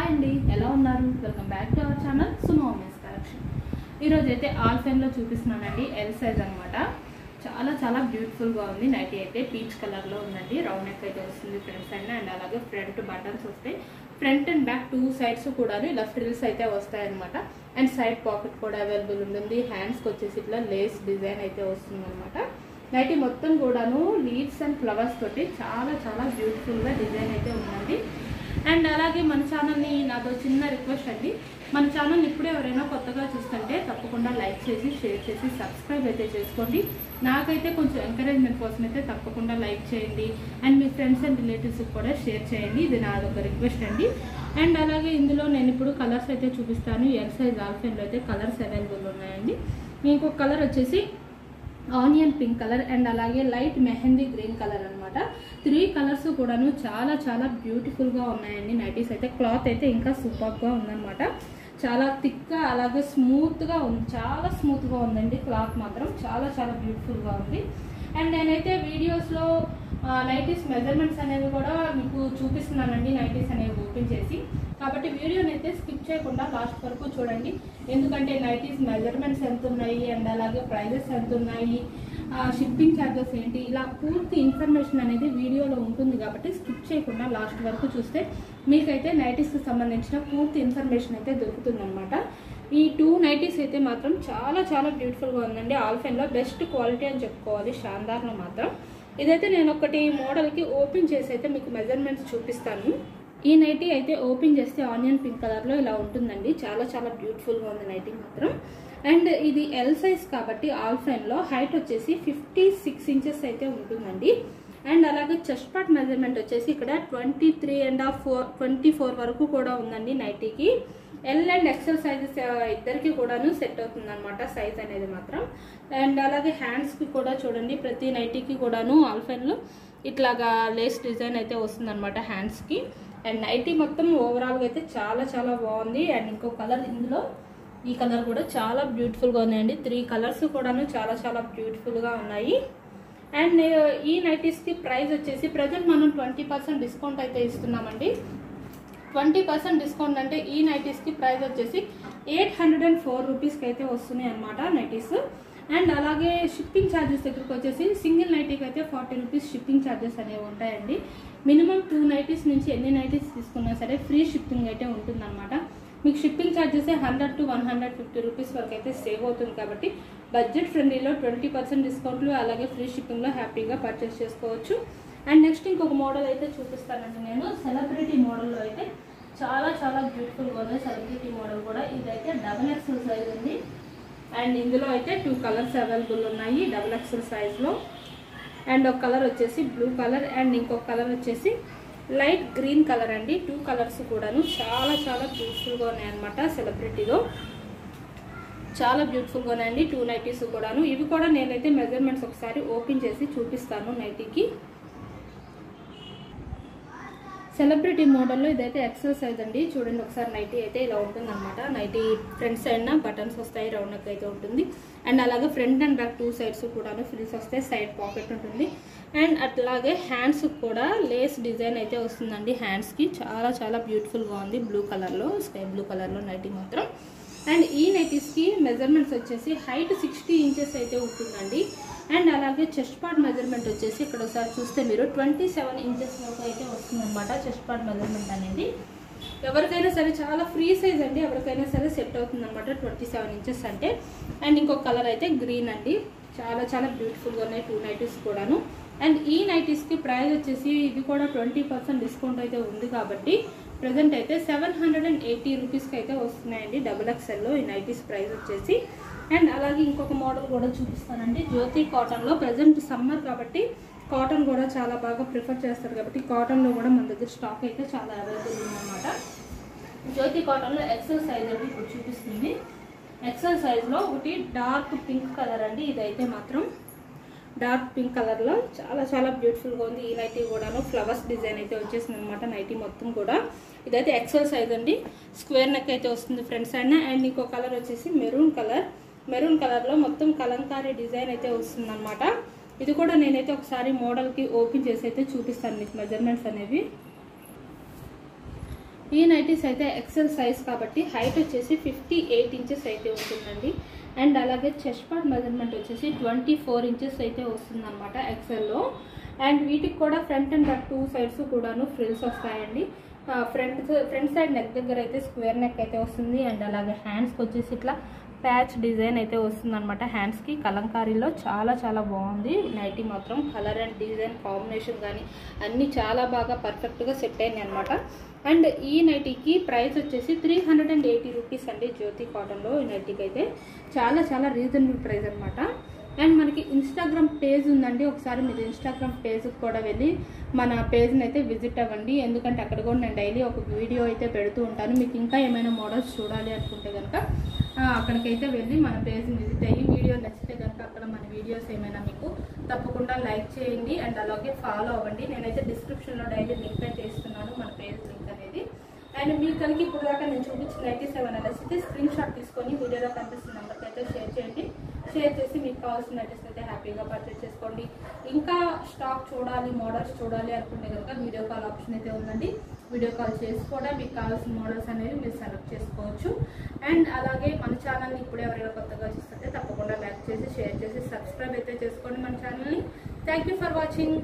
Hi అండి, ఎలా ఉన్నారు? Welcome back to our channel Sumo women's collection. ఈరోజు అయితే ఆల్ఫెన్లో చూపిస్తున్నానండి. ఎల్ సైజ్ అనమాట. చాలా బ్యూటిఫుల్గా ఉంది. నైటీ అయితే పీచ్ కలర్లో ఉందండి. రౌండ్ నెక్ అయితే వస్తుంది ఫ్రంట్ సైడ్ అండ్ అలాగే ఫ్రంట్ బటన్స్ వస్తాయి. Front and back two sides కూడా ఇలా ఫ్రిల్స్ అయితే వస్తాయన్నమాట. అండ్ సైడ్ పాకెట్ కూడా అవైలబుల్ ఉంటుంది. హ్యాండ్స్కి వచ్చేసి ఇట్లా లేస్ డిజైన్ అయితే వస్తుంది అనమాట. నైటీ మొత్తం కూడాను లీవ్స్ అండ్ ఫ్లవర్స్ తోటి చాలా బ్యూటిఫుల్గా డిజైన్ అయితే ఉందండి. అండ్ అలాగే మన ఛానల్ని నాతో చిన్న రిక్వెస్ట్ అండి, మన ఛానల్ని ఇప్పుడే ఎవరైనా కొత్తగా చూస్తుంటే తప్పకుండా లైక్ చేసి షేర్ చేసి సబ్స్క్రైబ్ అయితే చేసుకోండి. నాకైతే కొంచెం ఎంకరేజ్మెంట్ కోసం అయితే తప్పకుండా లైక్ చేయండి. అండ్ మీ ఫ్రెండ్స్ అండ్ రిలేటివ్స్కి కూడా షేర్ చేయండి. ఇది నాదొక రిక్వెస్ట్ అండి. అండ్ అలాగే ఇందులో నేను ఇప్పుడు కలర్స్ అయితే చూపిస్తాను. ఎల్ సైజ్ ఆల్ఫెన్లో అయితే కలర్స్ అవైలబుల్ ఉన్నాయండి. ఇంకొక కలర్ వచ్చేసి ఆనియన్ పింక్ కలర్ అండ్ అలాగే లైట్ మెహందీ గ్రీన్ కలర్ అనమాట. 3 కలర్స్ కూడాను చాలా బ్యూటిఫుల్గా ఉన్నాయండి. నైటీస్ అయితే క్లాత్ అయితే ఇంకా సూపర్గా ఉందన్నమాట. చాలా థిక్గా అలాగే స్మూత్గా ఉంది. చాలా స్మూత్గా ఉందండి. క్లాత్ మాత్రం చాలా బ్యూటిఫుల్గా ఉంది. అండ్ నేనైతే వీడియోస్లో నైటీస్ మెజర్మెంట్స్ అనేవి కూడా మీకు చూపిస్తున్నానండి. నైటీస్ అనేవి ఓపెన్ చేసి, కాబట్టి వీడియోని అయితే స్కిప్ చేయకుండా లాస్ట్ వరకు చూడండి. ఎందుకంటే నైటీస్ మెజర్మెంట్స్ ఎంత ఉన్నాయి అండ్ అలాగే ప్రైజెస్ ఎంత ఉన్నాయి, షిప్పింగ్ ఛార్జెస్ ఏంటి, ఇలా పూర్తి ఇన్ఫర్మేషన్ అనేది వీడియోలో ఉంటుంది. కాబట్టి స్కిప్ చేయకుండా లాస్ట్ వరకు చూస్తే మీకైతే నైటీస్కి సంబంధించిన పూర్తి ఇన్ఫర్మేషన్ అయితే దొరుకుతుందన్నమాట. ఈ 2 నైటీస్ అయితే మాత్రం చాలా బ్యూటిఫుల్గా ఉందండి. ఆల్ఫెన్లో బెస్ట్ క్వాలిటీ అని చెప్పుకోవాలి. షాందార్లో మాత్రం ఇదైతే నేను ఒకటి మోడల్కి ఓపెన్ చేసి అయితే మీకు మెజర్మెంట్స్ చూపిస్తాను. ఈ నైటీ అయితే ఓపెన్ చేస్తే ఆనియన్ పింక్ కలర్లో ఇలా ఉంటుందండి. చాలా బ్యూటిఫుల్గా ఉంది నైటీ మాత్రం. అండ్ ఇది ఎల్ సైజ్ కాబట్టి ఆల్ఫెన్లో హైట్ వచ్చేసి 56 ఇంచెస్ అయితే ఉంటుందండి. అండ్ అలాగే చెస్ట్ పార్ట్ మెజర్మెంట్ వచ్చేసి ఇక్కడ 23.5 వరకు కూడా ఉందండి నైటీకి. ఎల్ అండ్ ఎక్సెల్ సైజెస్ ఇద్దరికి కూడాను సెట్ అవుతుంది అనమాట సైజ్ అనేది మాత్రం. అండ్ అలాగే హ్యాండ్స్కి కూడా చూడండి, ప్రతి నైటీకి కూడాను ఆల్ఫెన్లో ఇట్లాగా లేస్ డిజైన్ అయితే వస్తుంది అనమాట హ్యాండ్స్కి. అండ్ నైటీ మొత్తం ఓవరాల్గా అయితే చాలా బాగుంది. అండ్ ఇంకో కలర్, ఇందులో ఈ కలర్ కూడా చాలా బ్యూటిఫుల్గా ఉన్నాయండి. 3 కలర్స్ కూడాను చాలా బ్యూటిఫుల్గా ఉన్నాయి. అండ్ ఈ నైటీస్కి ప్రైస్ వచ్చేసి ప్రజెంట్ మనం 20% డిస్కౌంట్ అయితే ఇస్తున్నామండి. 20% డిస్కౌంట్ అంటే ఈ నైటీస్కి ప్రైస్ వచ్చేసి 804 రూపీస్కి అయితే వస్తున్నాయి అనమాట నైటీస్. అండ్ అలాగే షిప్పింగ్ ఛార్జెస్ దగ్గరకు వచ్చేసి సింగిల్ నైటీకి అయితే 40 రూపీస్ షిప్పింగ్ ఛార్జెస్ అనేవి ఉంటాయండి. మినిమం 2 నైటీస్ నుంచి ఎన్ని నైటీస్ తీసుకున్నా సరే ఫ్రీ షిప్పింగ్ అయితే ఉంటుందన్నమాట. మీకు షిప్పింగ్ ఛార్జెస్ 100 to 150 రూపీస్ వరకు అయితే సేవ్ అవుతుంది. కాబట్టి బడ్జెట్ ఫ్రెండ్లీలో 20% డిస్కౌంట్లు అలాగే ఫ్రీ షిప్పింగ్లో హ్యాపీగా పర్చేస్ చేసుకోవచ్చు. అండ్ నెక్స్ట్ ఇంకొక మోడల్ అయితే చూపిస్తానండి నేను. సెలబ్రిటీ మోడల్లో అయితే చాలా బ్యూటిఫుల్గా ఉంది. సెలబ్రిటీ మోడల్ కూడా ఇదైతే డబుల్ ఎక్సెల్ సైజ్ ఉంది. అండ్ ఇందులో అయితే 2 కలర్స్ అవైలబుల్ ఉన్నాయి డబుల్ ఎక్సెల్ సైజ్లో. అండ్ ఒక కలర్ వచ్చేసి బ్లూ కలర్ అండ్ ఇంకొక కలర్ వచ్చేసి లైట్ గ్రీన్ కలర్ అండి. 2 కలర్స్ కూడాను చాలా బ్యూటిఫుల్గా ఉన్నాయన్నమాట. సెలబ్రిటీలో చాలా బ్యూటిఫుల్గా ఉన్నాయండి 2 నైటీస్ కూడాను. ఇవి కూడా నేనైతే మెజర్మెంట్స్ ఒకసారి ఓపెన్ చేసి చూపిస్తాను నైటీకి. సెలబ్రిటీ మోడల్లో ఇదైతే ఎక్సెల్ సైజ్ అండి. చూడండి ఒకసారి నైటీ అయితే ఇలా ఉంటుంది అనమాట. నైటీ ఫ్రంట్ సైడ్న బటన్స్ వస్తాయి, రౌండ్ నెక్ అయితే ఉంటుంది. అండ్ అలాగే ఫ్రంట్ అండ్ బ్యాక్ 2 సైడ్స్ కూడాను ఫ్రిల్స్ వస్తాయి, సైడ్ పాకెట్ ఉంటుంది. అండ్ అట్లాగే హ్యాండ్స్ కూడా లేస్ డిజైన్ అయితే వస్తుందండి. హ్యాండ్స్కి చాలా బ్యూటిఫుల్గా ఉంది. బ్లూ కలర్లో, స్కై బ్లూ కలర్లో నైటీ మాత్రం. అండ్ ఈ నైటీస్కి మెజర్మెంట్స్ వచ్చేసి హైట్ 60 ఇంచెస్ అయితే ఉంటుందండి. అండ్ అలాగే చెస్ట్ పార్ట్ మెజర్మెంట్ వచ్చేసి ఇక్కడ ఒకసారి చూస్తే మీరు 27 ఇంచెస్ వరకు అయితే వస్తుందన్నమాట చెస్ట్ పార్ట్ మెజర్మెంట్ అనేది. ఎవరికైనా సరే చాలా ఫ్రీ సైజ్ అండి, ఎవరికైనా సరే సెట్ అవుతుంది అనమాట 27 ఇంచెస్ అంటే. అండ్ ఇంకొక కలర్ అయితే గ్రీన్ అండి. చాలా బ్యూటిఫుల్గా ఉన్నాయి 2 నైటీస్ కూడాను. అండ్ ఈ నైటీస్కి ప్రైస్ వచ్చేసి ఇది కూడా 20% డిస్కౌంట్ అయితే ఉంది కాబట్టి ప్రజెంట్ అయితే 780 రూపీస్కి అయితే వస్తున్నాయండి డబుల్ ఎక్సెల్లో ఈ నైటీస్ ప్రైస్ వచ్చేసి. అండ్ అలాగే ఇంకొక మోడల్ కూడా చూపిస్తానండి. జ్యోతి కాటన్లో ప్రజెంట్ సమ్మర్ కాబట్టి కాటన్ కూడా చాలా బాగా ప్రిఫర్ చేస్తారు కాబట్టి కాటన్లో కూడా మన దగ్గర స్టాక్ అయితే చాలా అవైలబుల్ ఉందన్నమాట. జ్యోతి కాటన్లో ఎక్సెల్ సైజ్ అంటే ఇప్పుడు చూపిస్తుంది. ఎక్సెల్ సైజ్లో ఒకటి డార్క్ పింక్ కలర్ అండి. ఇదైతే మాత్రం డార్క్ పింక్ కలర్లో చాలా బ్యూటిఫుల్గా ఉంది. ఈ నైటీ కూడాను ఫ్లవర్స్ డిజైన్ అయితే వచ్చేసింది అనమాట నైటీ మొత్తం కూడా. ఇదైతే ఎక్సెల్ సైజ్ అండి. స్క్వేర్ నెక్ అయితే వస్తుంది ఫ్రంట్ సైడ్. అండ్ ఇంకో కలర్ వచ్చేసి మెరూన్ కలర్లో మొత్తం కలంకారీ డిజైన్ అయితే వస్తుంది అనమాట. ఇది కూడా నేనైతే ఒకసారి మోడల్కి ఓపెన్ చేసి అయితే చూపిస్తాను మీకు మెజర్మెంట్స్ అనేవి. ఈ నైటీస్ అయితే ఎక్సెల్ సైజ్ కాబట్టి హైట్ వచ్చేసి 58 ఇంచెస్ అయితే ఉంటుందండి. అండ్ అలాగే చెస్ట్ పార్ట్ మెజర్మెంట్ వచ్చేసి 24 ఇంచెస్ అయితే వస్తుందన్నమాట ఎక్సెల్లో. అండ్ వీటికి కూడా ఫ్రంట్ అండ్ బ్యాక్ 2 సైడ్స్ కూడాను ఫ్రిల్స్ వస్తాయండి. ఫ్రంట్ సైడ్ నెక్ దగ్గర అయితే స్క్వేర్ నెక్ అయితే వస్తుంది. అండ్ అలాగే హ్యాండ్స్కి వచ్చేసి ఇట్లా ప్యాచ్ డిజైన్ అయితే వస్తుంది అనమాట. హ్యాండ్స్కి కలంకారీలో చాలా చాలా బాగుంది నైటీ మాత్రం. కలర్ అండ్ డిజైన్ కాంబినేషన్ కానీ అన్నీ చాలా బాగా పర్ఫెక్ట్గా సెట్ అయినాయి అనమాట. అండ్ ఈ నైటీకి ప్రైస్ వచ్చేసి 380 రూపీస్ అండి. జ్యోతి కాటన్లో ఈ నైటీకి అయితే చాలా చాలా రీజనబుల్ ప్రైస్ అనమాట. అండ్ మనకి ఇన్స్టాగ్రామ్ పేజ్ ఉందండి. ఒకసారి మీరు ఇన్స్టాగ్రామ్ పేజ్కి కూడా వెళ్ళి మన పేజ్ని అయితే విజిట్ అవ్వండి. ఎందుకంటే అక్కడ కూడా నేను డైలీ ఒక వీడియో అయితే పెడుతూ ఉంటాను. మీకు ఇంకా ఏమైనా మోడల్స్ చూడాలి అనుకుంటే కనుక అక్కడికైతే వెళ్ళి మన పేజ్ని విజిట్ అయ్యి వీడియో నచ్చితే కనుక అక్కడ మన వీడియోస్ ఏమైనా మీకు తప్పకుండా లైక్ చేయండి. అండ్ అలాగే ఫాలో అవ్వండి. నేనైతే డిస్క్రిప్షన్లో డైలీ లింక్ అయితే ఇస్తున్నాను మన పేజ్ లింక్ అనేది. అండ్ మీకు కనుక ఇప్పుడు దాకా నేను చూపించిన నైటీస్ ఏమైనా నచ్చితే స్క్రీన్ షాట్ తీసుకొని వీడియోలో కనిపిస్తున్న నెంబర్కి అయితే షేర్ చేయండి. షేర్ చేసి మీకు కావాల్సిన నైటీస్ అయితే హ్యాపీగా పర్చేస్ చేసుకోండి. ఇంకా స్టాక్ చూడాలి, మోడల్స్ చూడాలి అనుకుంటే కనుక వీడియో కాల్ ఆప్షన్ అయితే ఉందండి. వీడియో కాల్ చేసి కూడా మీకు కావాల్సిన మోడల్స్ అనేవి మీరు సెలెక్ట్ చేసుకోవచ్చు. అండ్ అలాగే మన ఛానల్ని ఇప్పుడు ఎవరైనా కొత్తగా చూస్తుంటే తప్పకుండా లైక్ చేసి షేర్ చేసి సబ్స్క్రైబ్ అయితే చేసుకోండి మన ఛానల్ని. Thank you for watching.